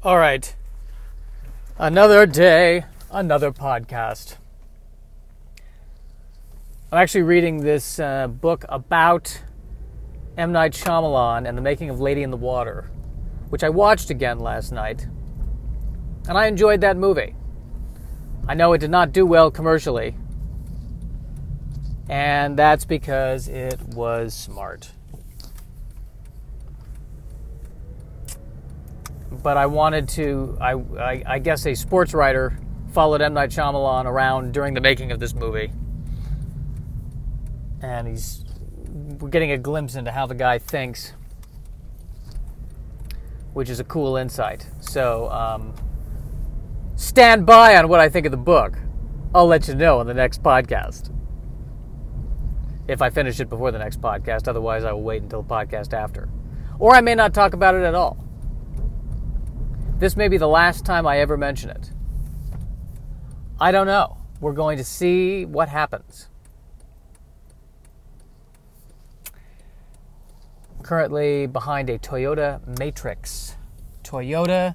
All right. Another day, another podcast. I'm actually reading this book about M. Night Shyamalan and the making of Lady in the Water, which I watched again last night, and I enjoyed that movie. I know it did not do well commercially, and that's because it was smart. But I wanted to, I guess a sports writer followed M. Night Shyamalan around during the making of this movie. And we're getting a glimpse into how the guy thinks, which is a cool insight. So, stand by on what I think of the book. I'll let you know on the next podcast. If I finish it before the next podcast, otherwise I will wait until the podcast after. Or I may not talk about it at all. This may be the last time I ever mention it. I don't know. We're going to see what happens. Currently behind a Toyota Matrix. Toyota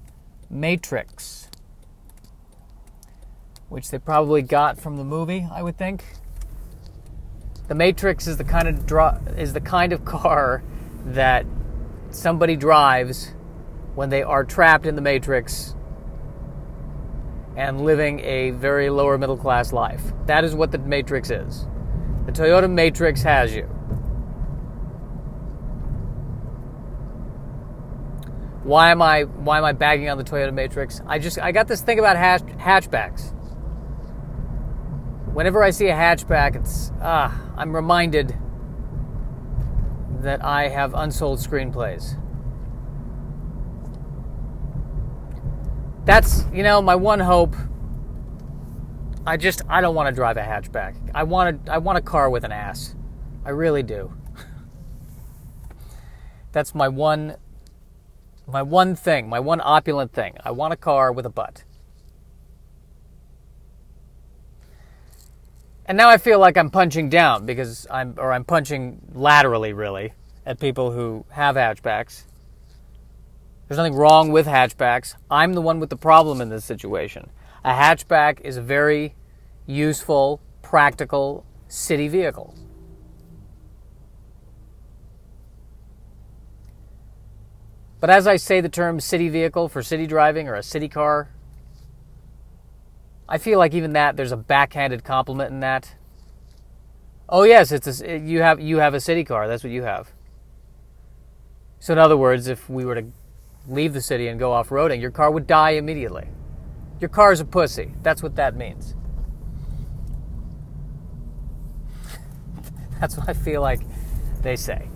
Matrix. Which they probably got from the movie, I would think. The Matrix is the kind of car that somebody drives when they are trapped in the Matrix and living a very lower middle class life. That is what the Matrix is. The Toyota Matrix has you. Why am I bagging on the Toyota Matrix? I got this thing about hatchbacks. Whenever I see a hatchback, I'm reminded that I have unsold screenplays. That's, my one hope. I don't want to drive a hatchback. I want a car with an ass. I really do. That's my one thing, my one opulent thing. I want a car with a butt. And now I feel like I'm punching down because I'm punching laterally, really, at people who have hatchbacks. There's nothing wrong with hatchbacks. I'm the one with the problem in this situation. A hatchback is a very useful, practical city vehicle. But as I say the term city vehicle for city driving or a city car, I feel like even that there's a backhanded compliment in that. Oh yes, you have a city car. That's what you have. So in other words, if we were to leave the city and go off-roading, your car would die immediately. Your car's a pussy. That's what that means. That's what I feel like they say.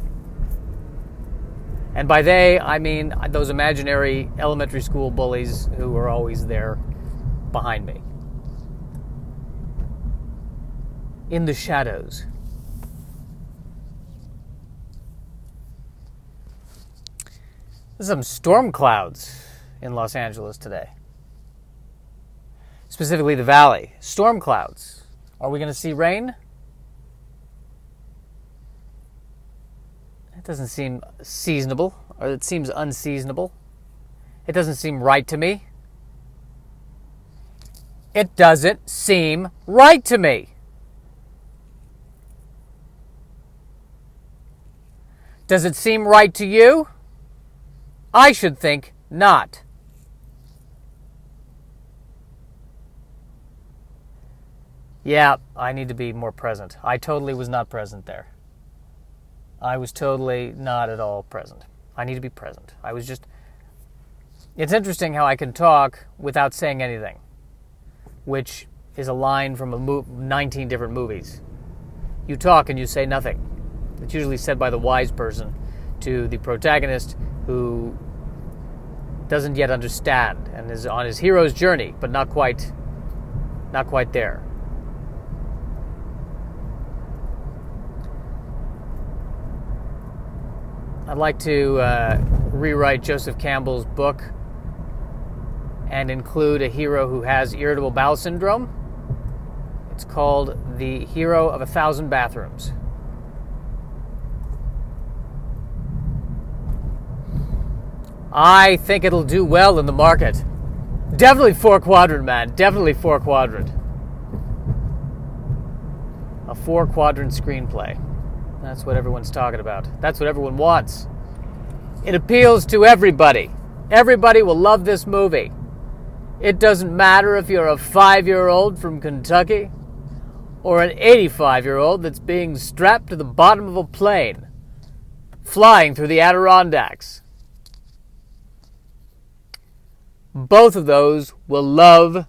And by they, I mean those imaginary elementary school bullies who are always there behind me. In the shadows. There's some storm clouds in Los Angeles today. Specifically the valley. Storm clouds. Are we going to see rain? It doesn't seem seasonable, or it seems unseasonable. It doesn't seem right to me. It doesn't seem right to me. Does it seem right to you? I should think not. Yeah, I need to be more present. I totally was not present there. I was totally not at all present. I need to be present. It's interesting how I can talk without saying anything, which is a line from 19 different movies. You talk and you say nothing. It's usually said by the wise person to the protagonist who doesn't yet understand and is on his hero's journey, but not quite there. I'd like to rewrite Joseph Campbell's book and include a hero who has irritable bowel syndrome. It's called The Hero of 1,000 Bathrooms. I think it'll do well in the market. Definitely 4-quadrant, man. Definitely 4-quadrant. A 4-quadrant screenplay. That's what everyone's talking about. That's what everyone wants. It appeals to everybody. Everybody will love this movie. It doesn't matter if you're a 5-year-old from Kentucky or an 85-year-old that's being strapped to the bottom of a plane, flying through the Adirondacks. Both of those will love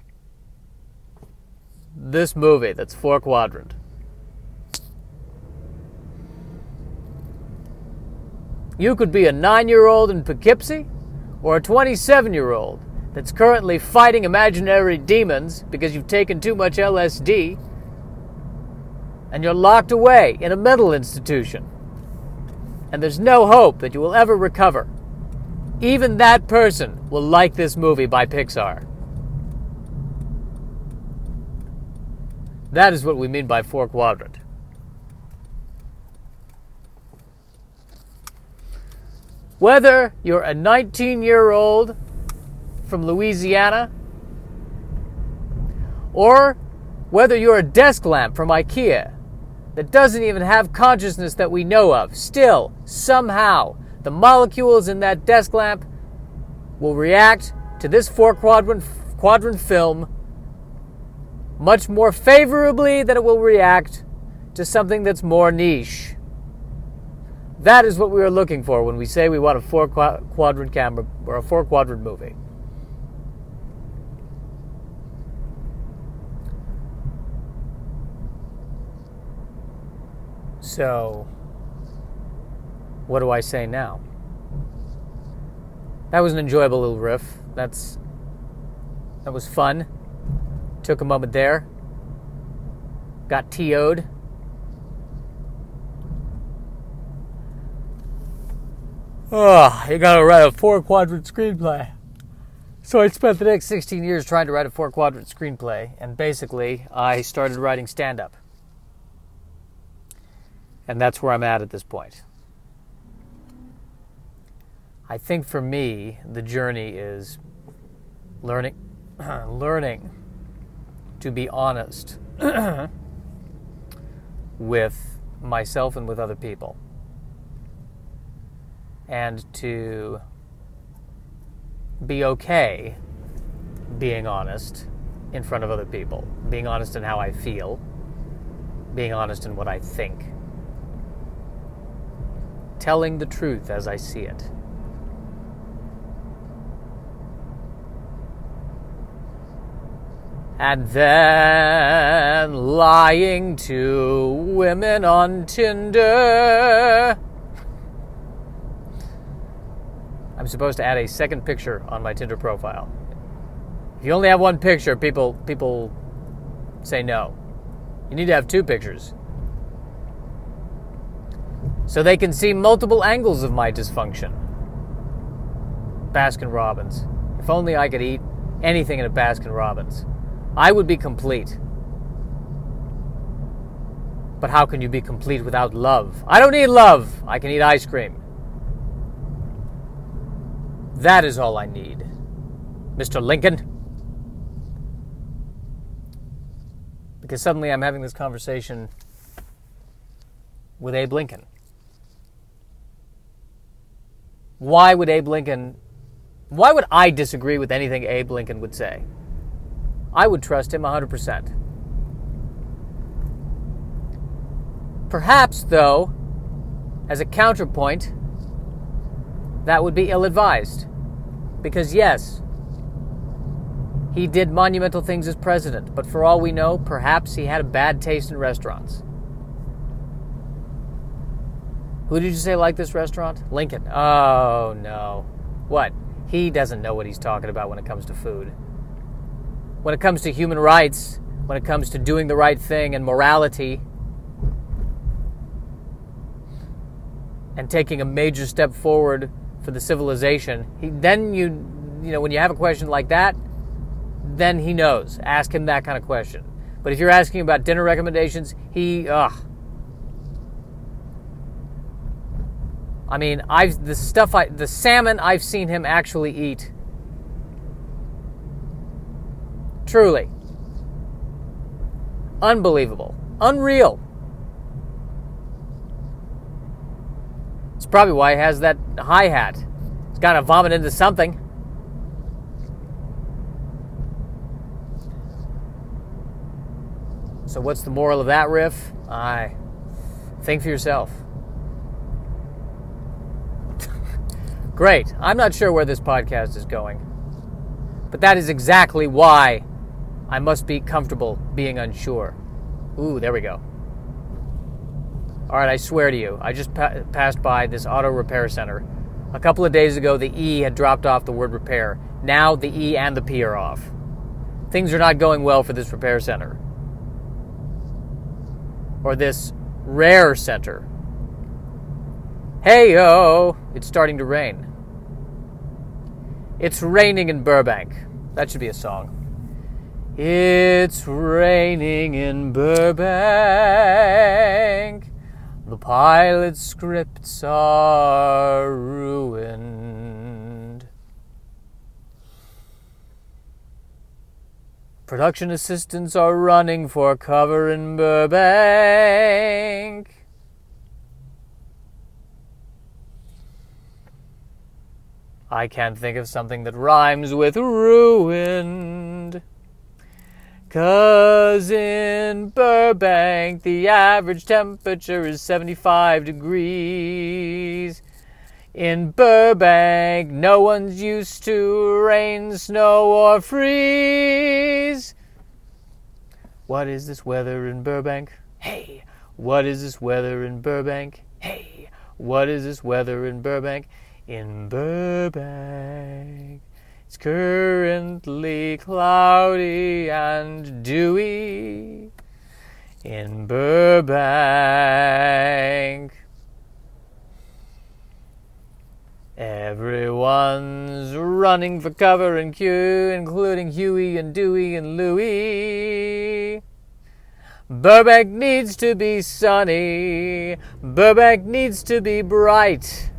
this movie that's 4-quadrant. You could be a 9-year-old in Poughkeepsie or a 27-year-old that's currently fighting imaginary demons because you've taken too much LSD and you're locked away in a mental institution. And there's no hope that you will ever recover. Even that person will like this movie by Pixar. That is what we mean by 4-quadrant. Whether you're a 19-year-old from Louisiana or whether you're a desk lamp from IKEA that doesn't even have consciousness that we know of, still, somehow, the molecules in that desk lamp will react to this 4-quadrant film much more favorably than it will react to something that's more niche. That is what we are looking for when we say we want a 4-quadrant camera or a 4-quadrant movie. So, what do I say now? That was an enjoyable little riff. That was fun. Took a moment there. Got TO'd. Oh, you gotta write a 4-quadrant screenplay. So I spent the next 16 years trying to write a 4-quadrant screenplay, and basically I started writing stand-up. And that's where I'm at this point. I think for me, the journey is learning to be honest with myself and with other people. And to be okay being honest in front of other people. Being honest in how I feel. Being honest in what I think. Telling the truth as I see it. And then lying to women on Tinder. I'm supposed to add a second picture on my Tinder profile. If you only have one picture, people say no. You need to have 2 pictures. So they can see multiple angles of my dysfunction. Baskin-Robbins. If only I could eat anything in a Baskin-Robbins. I would be complete. But how can you be complete without love? I don't need love. I can eat ice cream. That is all I need, Mr. Lincoln. Because suddenly I'm having this conversation with Abe Lincoln. Why would I disagree with anything Abe Lincoln would say? I would trust him 100%. Perhaps, though, as a counterpoint, that would be ill-advised. Because yes, he did monumental things as president, but for all we know, perhaps he had a bad taste in restaurants. Who did you say liked this restaurant? Lincoln. Oh, no. What? He doesn't know what he's talking about when it comes to food. When it comes to human rights, when it comes to doing the right thing and morality, and taking a major step forward for the civilization, when you have a question like that, then he knows. Ask him that kind of question. But if you're asking about dinner recommendations, I mean, the salmon I've seen him actually eat. Truly. Unbelievable. Unreal. It's probably why he has that hi-hat. He's got to vomit into something. So what's the moral of that riff? Think for yourself. Great. I'm not sure where this podcast is going. But that is exactly why I must be comfortable being unsure. Ooh, there we go. All right, I swear to you, I just passed by this auto repair center. A couple of days ago, the E had dropped off the word repair. Now the E and the P are off. Things are not going well for this repair center. Or this rare center. Hey-o! It's starting to rain. It's raining in Burbank. That should be a song. It's raining in Burbank. The pilot's scripts are ruined. Production assistants are running for cover in Burbank. I can't think of something that rhymes with ruined. 'Cause in Burbank, the average temperature is 75 degrees. In Burbank, no one's used to rain, snow, or freeze. What is this weather in Burbank? Hey, what is this weather in Burbank? Hey, what is this weather in Burbank? In Burbank, it's currently cloudy and dewy. In Burbank, everyone's running for cover and queue, including Huey and Dewey and Louie. Burbank needs to be sunny. Burbank needs to be bright.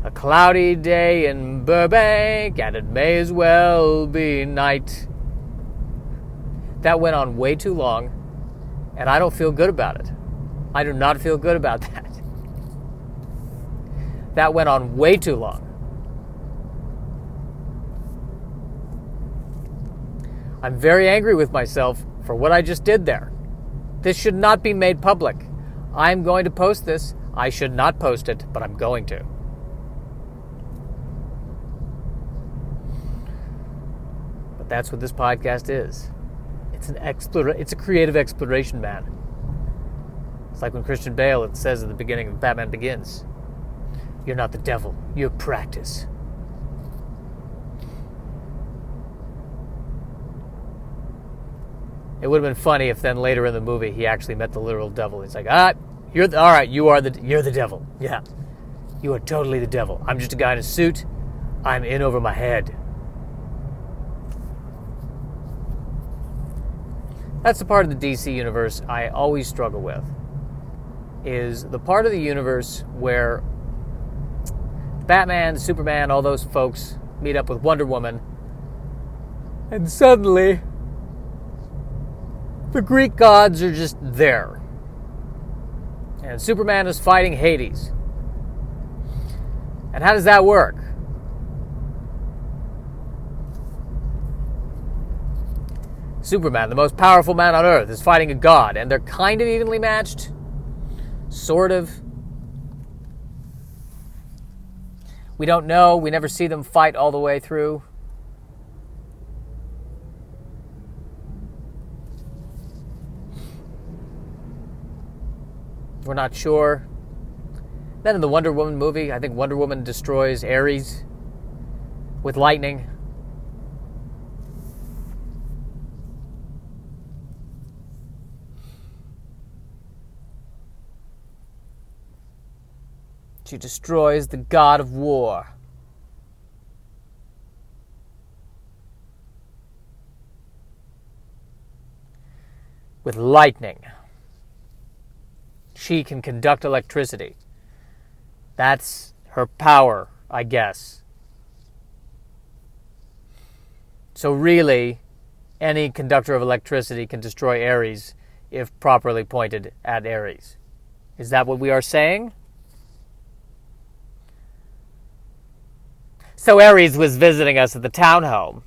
A cloudy day in Burbank, and it may as well be night. That went on way too long, and I don't feel good about it. I do not feel good about that. That went on way too long. I'm very angry with myself for what I just did there. This should not be made public. I'm going to post this. I should not post it, but I'm going to. But that's what this podcast is. It's a creative exploration, man. It's like when Christian Bale, it says at the beginning of Batman Begins, "You're not the devil, you're practice." It would have been funny if then later in the movie he actually met the literal devil. He's like, you're the devil. Yeah, you are totally the devil. I'm just a guy in a suit. I'm in over my head. That's the part of the DC universe I always struggle with. Is the part of the universe where Batman, Superman, all those folks meet up with Wonder Woman, and suddenly the Greek gods are just there. And Superman is fighting Hades. And how does that work? Superman, the most powerful man on Earth, is fighting a god, and they're kind of evenly matched. Sort of. We don't know. We never see them fight all the way through. We're not sure. Then in the Wonder Woman movie, I think Wonder Woman destroys Aries with lightning. She destroys the god of war. With lightning. She can conduct electricity. That's her power, I guess. So really, any conductor of electricity can destroy Aries if properly pointed at Aries. Is that what we are saying? So Aries was visiting us at the townhome,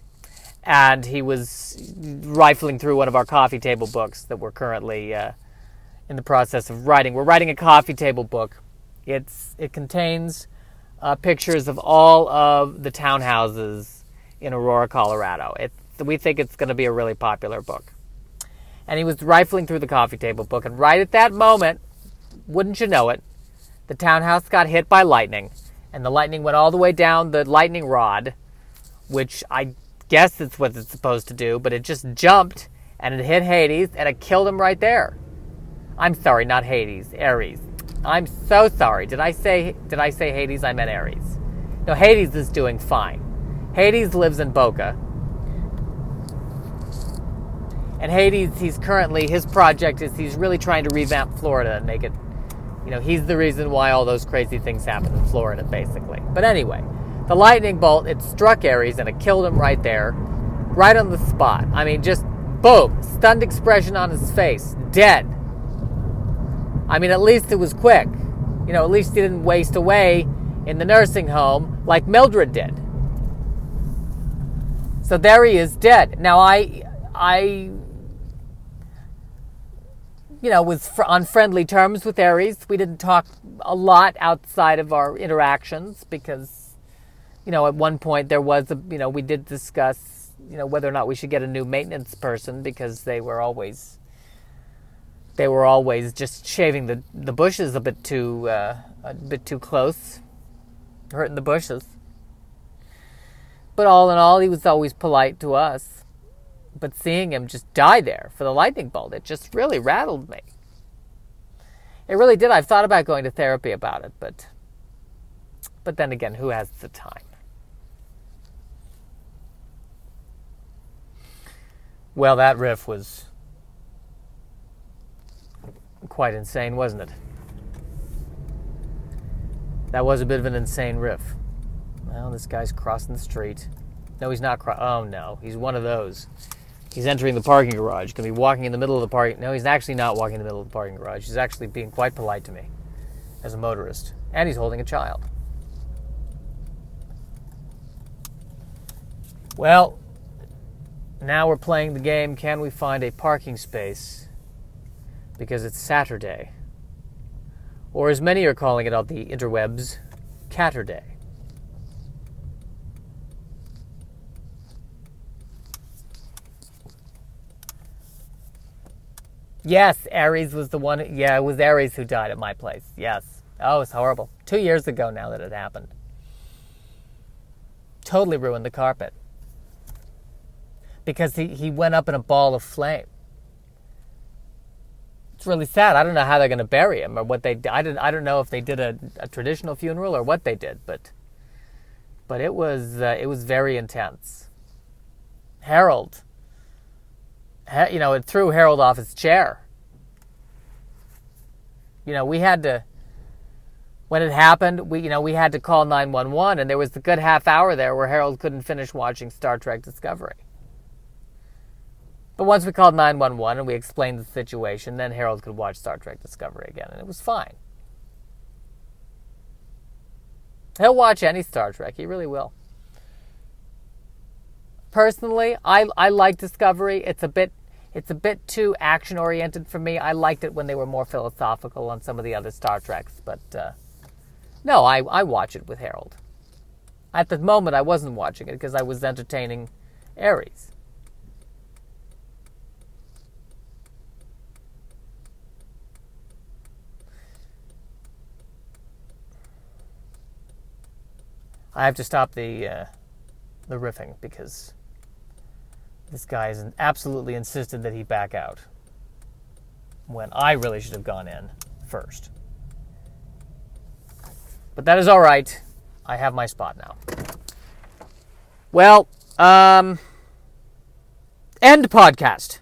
and he was rifling through one of our coffee table books that we're currently in the process of writing. We're writing a coffee table book. It contains pictures of all of the townhouses in Aurora, Colorado. We think it's going to be a really popular book. And he was rifling through the coffee table book, and right at that moment, wouldn't you know it, the townhouse got hit by lightning, and the lightning went all the way down the lightning rod, which I guess it's what it's supposed to do, but it just jumped, and it hit Hades, and it killed him right there. I'm sorry, not Hades, Aries. I'm so sorry. Did I say Hades? I meant Aries. No, Hades is doing fine. Hades lives in Boca. And Hades, his project is he's really trying to revamp Florida and make it, he's the reason why all those crazy things happen in Florida, basically. But anyway, the lightning bolt, it struck Aries and it killed him right there, right on the spot. I mean, just boom, stunned expression on his face, dead. I mean, at least it was quick. At least he didn't waste away in the nursing home like Mildred did. So there he is, dead. Now, I was on friendly terms with Aries. We didn't talk a lot outside of our interactions because, at one point there was we did discuss, whether or not we should get a new maintenance person because they were always just shaving the bushes a bit too close, hurting the bushes. But all in all, he was always polite to us. But seeing him just die there for the lightning bolt, it just really rattled me. It really did. I've thought about going to therapy about it, but then again, who has the time? Well, that riff was quite insane, wasn't it? That was a bit of an insane riff. Well, this guy's crossing the street. No, he's not. Oh, no. He's one of those. He's entering the parking garage. Going to be walking in the middle of the parking... No, he's actually not walking in the middle of the parking garage. He's actually being quite polite to me as a motorist. And he's holding a child. Well, now we're playing the game, can we find a parking space? Because it's Saturday. Or as many are calling it on the interwebs, Catterday. Yes, Aries was the one. Yeah, it was Aries who died at my place. Yes. Oh, it's horrible. 2 years ago now that it happened. Totally ruined the carpet. Because he went up in a ball of flame. It's really sad. I don't know how they're going to bury him or what they. I don't know if they did a traditional funeral or what they did, but it was very intense. Harold. It threw Harold off his chair. We had to, when it happened, we had to call 911, and there was a good half hour there where Harold couldn't finish watching Star Trek Discovery. But once we called 911 and we explained the situation, then Harold could watch Star Trek Discovery again, and it was fine. He'll watch any Star Trek. He really will. Personally, I like Discovery. It's a bit too action-oriented for me. I liked it when they were more philosophical on some of the other Star Treks. But, no, I watch it with Harold. At the moment, I wasn't watching it because I was entertaining Aries. I have to stop the riffing because this guy is absolutely insisted that he back out when I really should have gone in first. But that is all right. I have my spot now. Well, end podcast.